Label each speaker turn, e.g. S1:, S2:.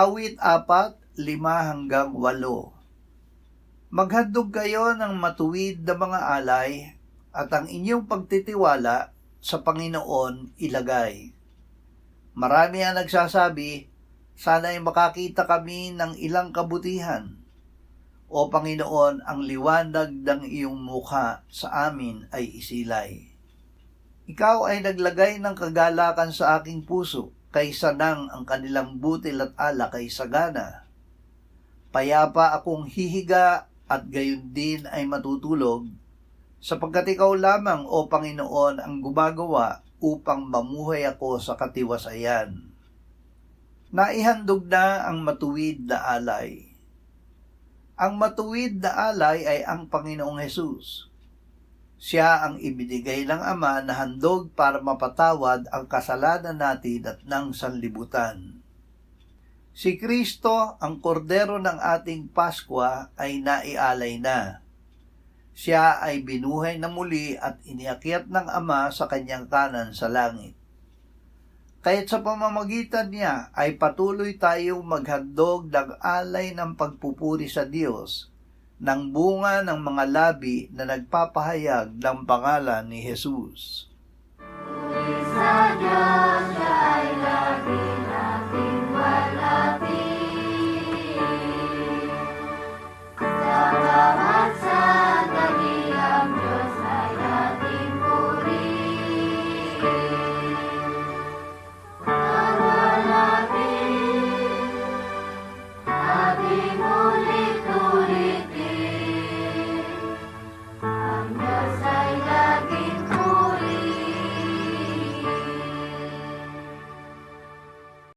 S1: Awit 4:5-8. Maghandog kayo ng matuwid na mga alay at ang inyong pagtitiwala sa Panginoon ilagay. Marami ang nagsasabi, sana'y makakita kami ng ilang kabutihan. O Panginoon, ang liwanag ng iyong mukha sa amin ay isilay. Ikaw ay naglagay ng kagalakan sa aking puso, kaysa nang ang kanilang butil at alak ay sagana. Payapa akong hihiga at gayon din ay matutulog, sapagkat ikaw lamang, O Panginoon, ang gumagawa upang mamuhay ako sa katiwasayan. Naihandog na ang matuwid na alay. Ang matuwid na alay ay ang Panginoong Hesus. Siya ang ibinigay ng Ama na handog para mapatawad ang kasalanan natin at ng sanlibutan. Si Kristo, ang kordero ng ating Paskwa, ay naialay na. Siya ay binuhay na muli at iniakyat ng Ama sa kanyang kanan sa langit. Kaya't sa pamamagitan niya ay patuloy tayong maghandog ng alay ng pagpupuri sa Diyos, ng bunga ng mga labi na nagpapahayag ng pangalan ni Jesus.
S2: Sa Diyos